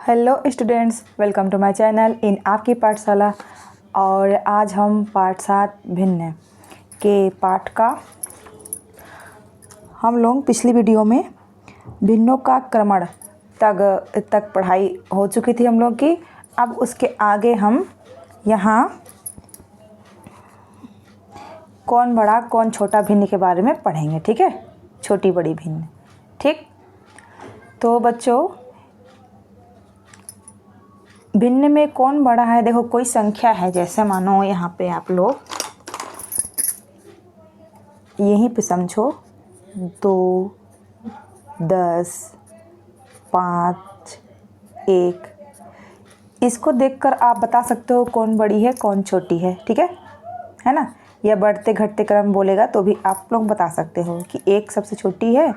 Hello students, welcome to my channel in आपकी पाठशाला। और आज हम पाठ 7 भिन्न के पाठ का हम लोग पिछली वीडियो में भिन्नों का क्रमण तक पढ़ाई हो चुकी थी हम लोग की। अब उसके आगे हम यहाँ कौन बड़ा कौन छोटा भिन्न के बारे में पढ़ेंगे। ठीक है, छोटी बड़ी भिन्न। ठीक, तो बच्चों भिन्न में कौन बड़ा है। देखो कोई संख्या है, जैसे मानो यहाँ पे आप लोग यहीं पे समझो 2, 10, 5, 1। इसको देखकर आप बता सकते हो कौन बड़ी है कौन छोटी है। ठीक है ना। या बढ़ते घटते क्रम बोलेगा तो भी आप लोग बता सकते हो कि 1 सबसे छोटी है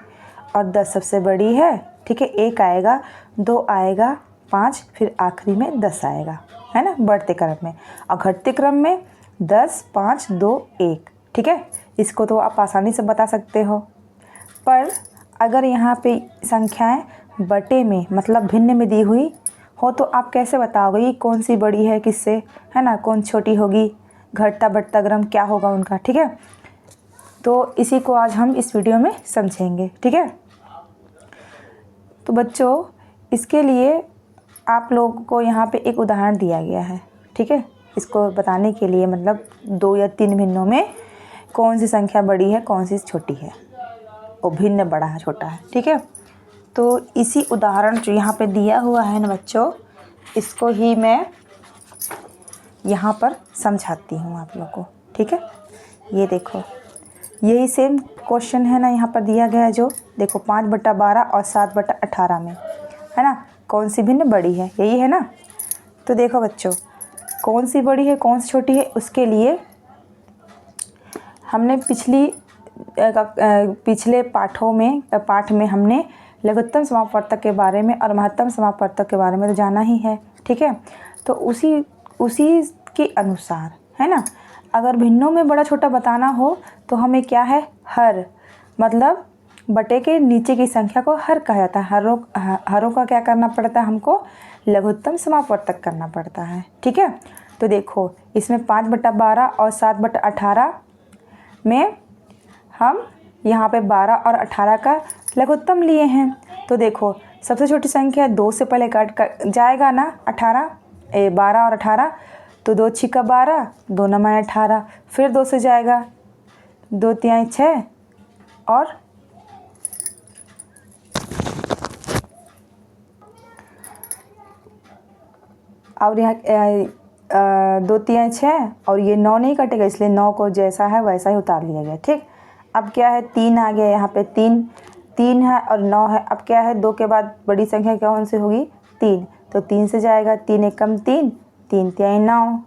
और 10 सबसे बड़ी है। ठीक है, 1 आएगा, 2 आएगा, 5, फिर आखिरी में 10 आएगा, है ना, बढ़ते क्रम में। और घटते क्रम में 10, 5, 2, 1। ठीक है, इसको तो आप आसानी से बता सकते हो। पर अगर यहाँ पे संख्याएं बटे में मतलब भिन्न में दी हुई हो तो आप कैसे बताओगे ये कौन सी बड़ी है किससे, है ना, कौन छोटी होगी, घटता बढ़ता क्रम क्या होगा उनका। ठीक है, तो इसी को आज हम इस वीडियो में समझेंगे। ठीक है, तो बच्चों इसके लिए आप लोगों को यहाँ पे एक उदाहरण दिया गया है। ठीक है, इसको बताने के लिए मतलब 2 या 3 भिन्नों में कौन सी संख्या बड़ी है कौन सी छोटी है और भिन्न बड़ा है छोटा है। ठीक है, तो इसी उदाहरण जो यहाँ पे दिया हुआ है ना बच्चों, इसको ही मैं यहाँ पर समझाती हूँ आप लोग को। ठीक है, ये देखो यही सेम क्वेश्चन है ना, यहाँ पर दिया गया है जो देखो 5/12 और 7/18 में, है ना, कौन सी भिन्न बड़ी है, यही है ना। तो देखो बच्चों कौन सी बड़ी है कौन सी छोटी है, उसके लिए हमने पिछले पाठ में हमने लघुत्तम समापवर्तक के बारे में और महत्तम समापवर्तक के बारे में तो जाना ही है। ठीक है, तो उसी के अनुसार, है ना, अगर भिन्नों में बड़ा छोटा बताना हो तो हमें क्या है, हर मतलब बटे के नीचे की संख्या को हर कहा जाता है। हरों का क्या करना पड़ता है, हमको लघुत्तम समापवर्तक करना पड़ता है। ठीक है, तो देखो इसमें 5/12 और 7/18 में हम यहाँ पे 12 और 18 का लघुत्तम लिए हैं। तो देखो सबसे छोटी संख्या 2 से पहले काट जाएगा ना 12 और 18, तो 2 छिक्का 12, 2 नवा 18, फिर 2 से जाएगा 2 तिहाई 6 और यहाँ 2 तिहाई 6 और ये 9 नहीं कटेगा, इसलिए 9 को जैसा है वैसा ही उतार लिया गया। ठीक, अब क्या है 3 आ गया, यहाँ पे 3 है और 9 है। अब क्या है 2 के बाद बड़ी संख्या कौन सी होगी, 3, तो 3 से जाएगा 3 एकम 3, 3 तिहाई 9,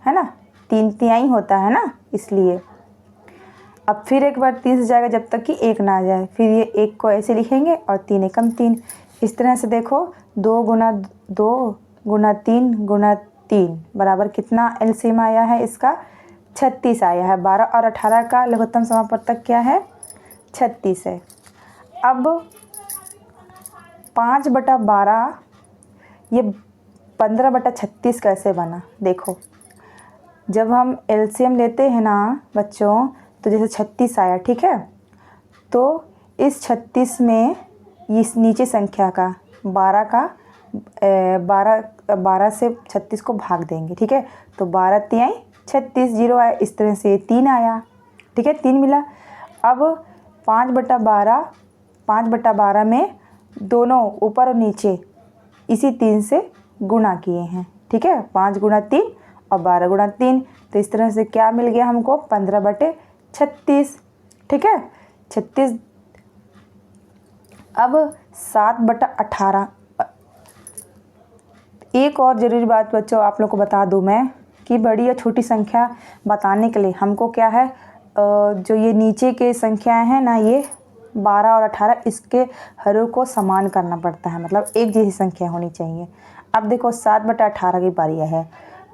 है ना, 3 तिहाई होता है ना, इसलिए अब फिर एक बार 3 से जाएगा जब तक कि 1 ना आ जाए, फिर ये 1 को ऐसे लिखेंगे और 3 एकम 3। इस तरह से देखो 2 गुना 2 गुना 3 गुना 3 बराबर कितना एलसीएम आया है इसका, 36 आया है। 12 और 18 का लघुत्तम समापवर्तक क्या है, 36 है। अब 5/12 ये 15/36 कैसे बना, देखो जब हम एलसीएम लेते हैं ना बच्चों, तो जैसे 36 आया, ठीक है, तो इस 36 में इस नीचे संख्या का 12 से 36 को भाग देंगे। ठीक है, तो 12 तिहाई 36, 0 आया, इस तरह से 3 आया। ठीक है, 3 मिला। अब 5/12 में दोनों ऊपर और नीचे इसी 3 से गुणा किए हैं। ठीक है, 5 गुणा 3 और 12 गुणा 3, तो इस तरह से क्या मिल गया हमको, 15/36। ठीक है, 36। अब 7/18, एक और ज़रूरी बात बच्चों आप लोग को बता दूं मैं कि बड़ी या छोटी संख्या बताने के लिए हमको क्या है, जो ये नीचे के संख्याएं हैं ना, ये 12 और 18, इसके हरों को समान करना पड़ता है, मतलब एक जैसी संख्या होनी चाहिए। अब देखो 7/18 की बारी है,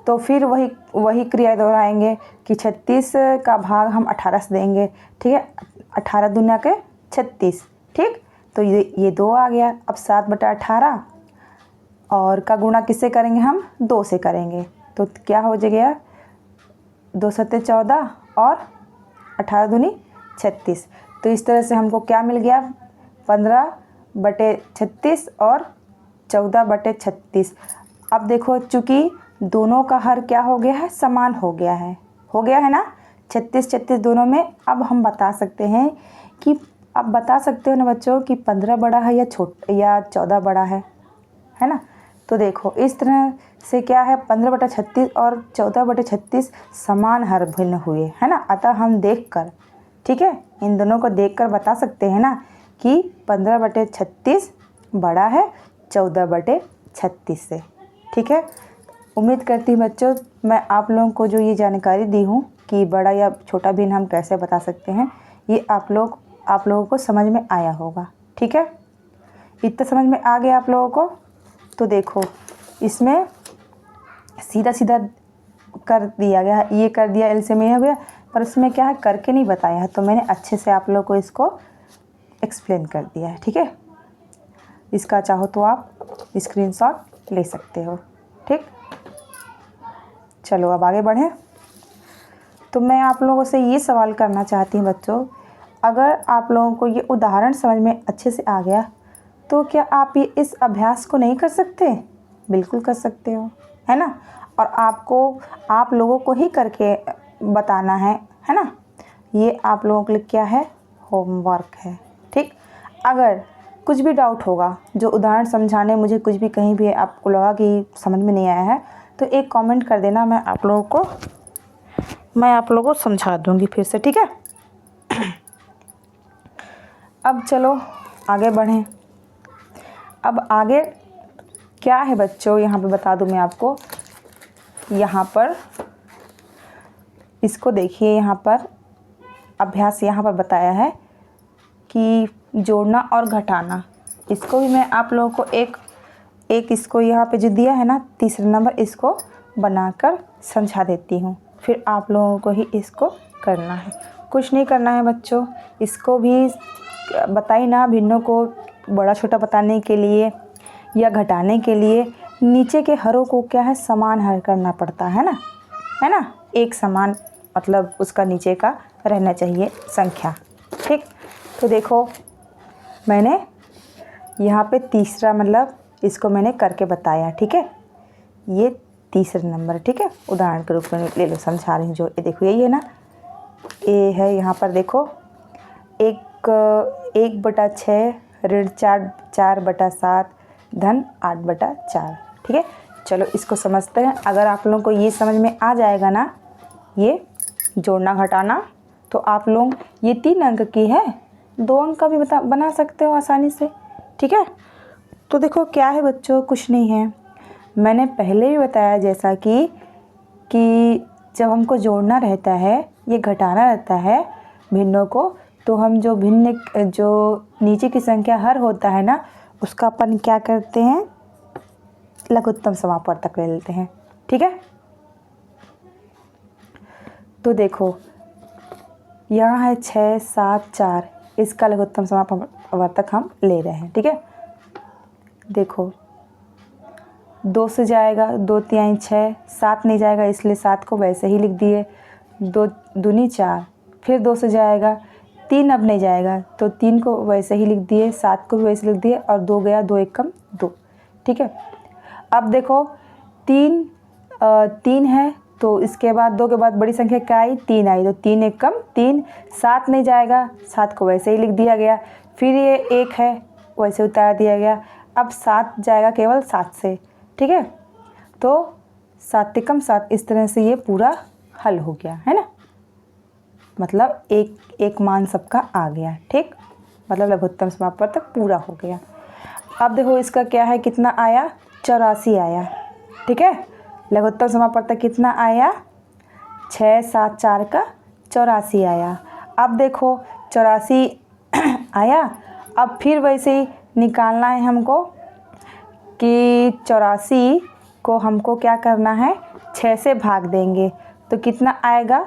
तो फिर वही क्रिया दोहराएंगे कि 36 का भाग हम 18 से देंगे। ठीक है, 18 दूना के 36। ठीक, तो ये 2 आ गया। अब 7/18 और का गुणा किससे करेंगे हम? 2 से करेंगे। तो क्या हो गया? 2 सत्ते 14 और 18 दूनी 36। तो इस तरह से हमको क्या मिल गया? 15/36 और 14/36। अब देखो चूँकि दोनों का हर क्या हो गया है? समान हो गया है ना? 36 दोनों में। अब हम बता सकते हैं कि अब बता सकते हो ना बच्चों कि 15 बड़ा है या 14 बड़ा है ना? तो देखो इस तरह से क्या है, 15/36 और 14/36 समान हर भिन्न हुए, है ना? अतः हम देखकर, ठीक है, इन दोनों को देखकर बता सकते हैं ना कि 15/36 बड़ा है 14/36 से। ठीक है, उम्मीद करती हूँ बच्चों मैं आप लोगों को जो ये जानकारी दी हूँ कि बड़ा या छोटा भिन्न हम कैसे बता सकते हैं, ये आप लोगों को समझ में आया होगा। ठीक है, इतना समझ में आ गया आप लोगों को? तो देखो इसमें सीधा सीधा कर दिया गया, ये कर दिया, एलसीएम ये हो गया, पर इसमें क्या है करके नहीं बताया है, तो मैंने अच्छे से आप लोगों को इसको एक्सप्लेन कर दिया है। ठीक है, इसका चाहो तो आप स्क्रीनशॉट ले सकते हो। ठीक, चलो अब आगे बढ़ें। तो मैं आप लोगों से ये सवाल करना चाहती हूँ बच्चों, अगर आप लोगों को ये उदाहरण समझ में अच्छे से आ गया तो क्या आप ये इस अभ्यास को नहीं कर सकते? बिल्कुल कर सकते हो, है ना? और आप लोगों को ही करके बताना है ना? ये आप लोगों के लिए क्या है? होमवर्क है। ठीक, अगर कुछ भी डाउट होगा, जो उदाहरण समझाने मुझे कुछ भी कहीं भी आपको लगा कि समझ में नहीं आया है, तो एक कमेंट कर देना, मैं आप लोगों को समझा दूंगी फिर से। ठीक है, अब चलो आगे बढ़ें। अब आगे क्या है बच्चों, यहाँ पे बता दूँ मैं आपको। यहाँ पर इसको देखिए, यहाँ पर अभ्यास यहाँ पर बताया है कि जोड़ना और घटाना। इसको भी मैं आप लोगों को एक इसको यहाँ पे जो दिया है ना, तीसरा नंबर, इसको बनाकर समझा देती हूँ, फिर आप लोगों को ही इसको करना है। कुछ नहीं करना है बच्चों, इसको भी बताई ना, भिन्नों को बड़ा छोटा बताने के लिए या घटाने के लिए नीचे के हरों को क्या है, समान हर करना पड़ता है ना? एक समान मतलब उसका नीचे का रहना चाहिए संख्या। ठीक, तो देखो मैंने यहाँ पे तीसरा मतलब इसको मैंने करके बताया। ठीक है, ये तीसरा नंबर, ठीक है, उदाहरण के रूप में ले लो, समझा रही हूँ। जो ये देखो यही है ना, ए है, यहाँ पर देखो 1/6 ऋण 4/7 धन 8/4। ठीक है, चलो इसको समझते हैं। अगर आप लोगों को ये समझ में आ जाएगा ना, ये जोड़ना घटाना, तो आप लोग ये 3 अंक की है, 2 अंक का भी बना सकते हो आसानी से। ठीक है, तो देखो क्या है बच्चों, कुछ नहीं है, मैंने पहले भी बताया जैसा कि जब हमको जोड़ना रहता है, ये घटाना रहता है भिन्नों को, तो हम जो नीचे की संख्या हर होता है ना, उसका अपन क्या करते हैं, लघुत्तम समापवर्तक ले लेते हैं। ठीक है, तो देखो यहाँ है 6 7 4, इसका लघुत्तम समापवर्तक हम ले रहे हैं। ठीक है, देखो 2 से जाएगा, 2 तिहाई 6, 7 नहीं जाएगा इसलिए 7 को वैसे ही लिख दिए, 2 दूनी 4, फिर 2 से जाएगा, 3 अब नहीं जाएगा तो 3 को वैसे ही लिख दिए, 7 को भी वैसे लिख दिए, और 2 गया, 2 1 कम 2। ठीक है, अब देखो 3 है, तो इसके बाद 2 के बाद बड़ी संख्या क्या आई, 3 आई, तो 3 1 कम 3, 7 नहीं जाएगा, 7 को वैसे ही लिख दिया गया, फिर ये 1 है वैसे उतार दिया गया, अब 7 जाएगा केवल 7 से। ठीक है, तो 7 कम 7, इस तरह से ये पूरा हल हो गया, है ना? मतलब एक मान सबका आ गया। ठीक, मतलब लघुत्तम समापवर्तक पूरा हो गया। अब देखो इसका क्या है, कितना आया, 84 आया। ठीक है, लघुत्तम समापवर्तक कितना आया, 6 7 4 का 84 आया। अब देखो 84 आया, अब फिर वैसे ही निकालना है हमको कि 84 को हमको क्या करना है, 6 से भाग देंगे तो कितना आएगा,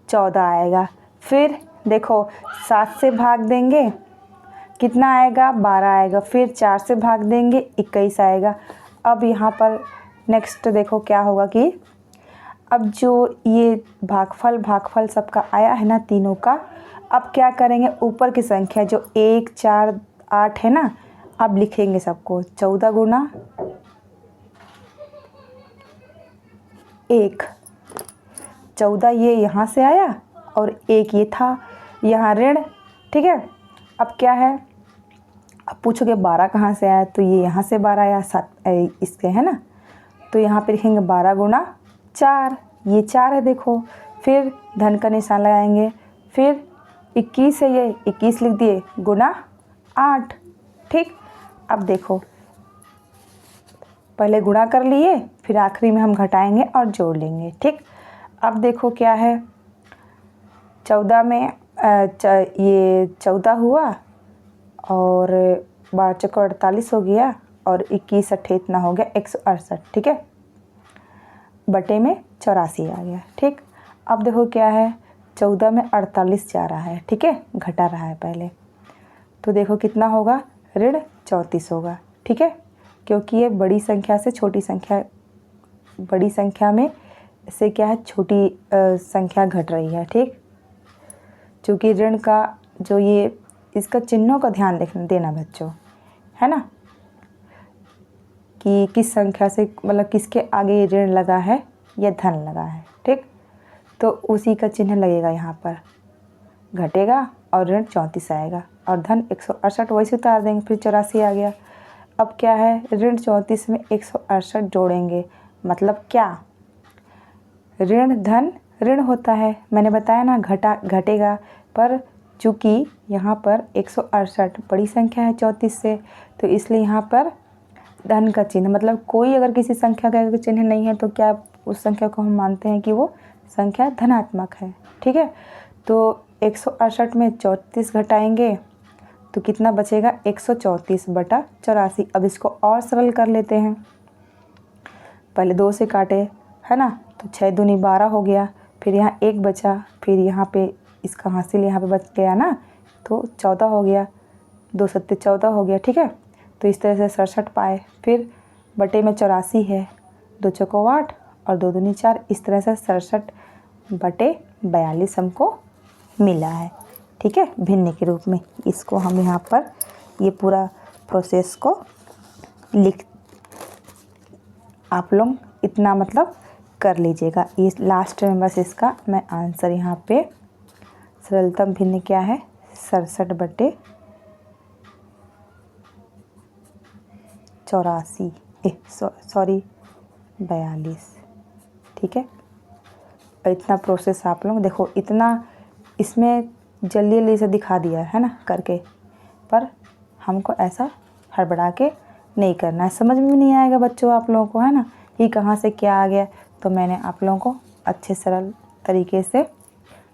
14 आएगा। फिर देखो 7 से भाग देंगे, कितना आएगा, 12 आएगा। फिर 4 से भाग देंगे, 21 आएगा। अब यहाँ पर नेक्स्ट देखो क्या होगा कि अब जो ये भागफल सबका आया है ना, तीनों का, अब क्या करेंगे, ऊपर की संख्या जो 1, 4, 8 है ना, अब लिखेंगे सबको 14 गुना 1। 14 ये यहाँ से आया और 1 ये था यहाँ ऋण, ठीक है। अब क्या है, अब पूछोगे 12 कहाँ से आया, तो ये यहाँ से 12 आया, 7 इसके है ना, तो यहाँ पे लिखेंगे 12 गुना 4, ये 4 है देखो। फिर धन का निशान लगाएंगे, फिर 21 है, ये 21 लिख दिए गुना 8, ठीक। अब देखो पहले गुणा कर लिए, फिर आखिरी में हम घटाएंगे और जोड़ लेंगे, ठीक। अब देखो क्या है, 14 में ये 14 हुआ और 12 चौको 48 हो गया और 21 अट्ठे इतना हो गया 168, ठीक है। बटे में 84 आ गया, ठीक। अब देखो क्या है, 14 में 48 जा रहा है, ठीक है, घटा रहा है पहले, तो देखो कितना होगा, ऋण 34 होगा, ठीक है। क्योंकि ये बड़ी संख्या से छोटी संख्या, बड़ी संख्या में से क्या है, छोटी संख्या घट रही है, ठीक। चूँकि ऋण का जो ये इसका चिन्हों का ध्यान देना बच्चों, है ना, कि किस संख्या से मतलब किसके आगे ऋण लगा है या धन लगा है, ठीक। तो उसी का चिन्ह लगेगा यहाँ पर, घटेगा और ऋण 34 आएगा और धन 168 वैसे उतार देंगे, फिर 84 आ गया। अब क्या है, ऋण 34 में 168 जोड़ेंगे, मतलब क्या, ऋण धन ऋण होता है, मैंने बताया ना, घटेगा, पर चूँकि यहाँ पर 168 बड़ी संख्या है 34 से, तो इसलिए यहाँ पर धन का चिन्ह, मतलब कोई अगर किसी संख्या का चिन्ह नहीं है तो क्या उस संख्या को हम मानते हैं कि वो संख्या धनात्मक है, ठीक है। तो 168 में 34 घटाएंगे तो कितना बचेगा, 134 बटा 84। अब इसको और सरल कर लेते हैं, पहले 2 से काटे, है ना, तो 6 दूनी 12 हो गया, फिर यहाँ 1 बचा, फिर यहाँ पे इसका हासिल यहाँ पे बच गया ना, तो 14 हो गया, 2 सत्ते 14 हो गया, ठीक है। तो इस तरह से 67 पाए, फिर बटे में 84 है, 2 चौको 8 और 2 दूनी 4, इस तरह से 67 बटे 42 हमको मिला है, ठीक है, भिन्न के रूप में। इसको हम यहाँ पर ये पूरा प्रोसेस को लिख, आप लोग इतना मतलब कर लीजिएगा। ये लास्ट में बस इसका मैं आंसर यहाँ पे, सरलतम भिन्न क्या है, 67 बटे 84, सॉरी 42, ठीक है। और इतना प्रोसेस आप लोग देखो, इतना इसमें जल्दी जल्दी से दिखा दिया है ना करके, पर हमको ऐसा हड़बड़ा के नहीं करना है, समझ में भी नहीं आएगा बच्चों आप लोगों को, है ना, ये कहाँ से क्या आ गया। तो मैंने आप लोगों को अच्छे सरल तरीके से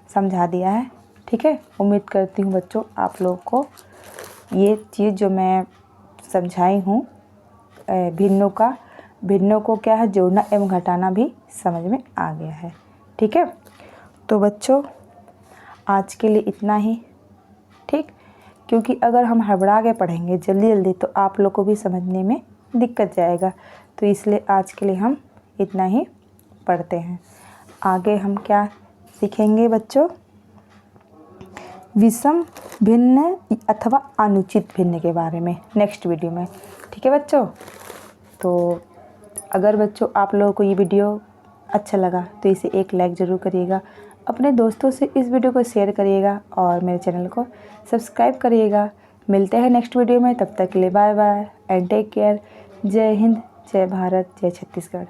समझा दिया है, ठीक है। उम्मीद करती हूँ बच्चों आप लोगों को ये चीज़ जो मैं समझाई हूँ, भिन्नों को क्या है, जोड़ना एवं घटाना भी समझ में आ गया है, ठीक है। तो बच्चों आज के लिए इतना ही, ठीक, क्योंकि अगर हम हड़बड़ा के पढ़ेंगे जल्दी जल्दी तो आप लोग को भी समझने में दिक्कत जाएगा, तो इसलिए आज के लिए हम इतना ही पढ़ते हैं। आगे हम क्या सीखेंगे बच्चों, विषम भिन्न अथवा अनुचित भिन्न के बारे में नेक्स्ट वीडियो में, ठीक है बच्चों। तो अगर बच्चों आप लोगों को ये वीडियो अच्छा लगा तो इसे एक लाइक ज़रूर करिएगा, अपने दोस्तों से इस वीडियो को शेयर करिएगा और मेरे चैनल को सब्सक्राइब करिएगा। मिलते हैं नेक्स्ट वीडियो में, तब तक के लिए bye bye and take care. जय हिंद, जय भारत, जय छत्तीसगढ़।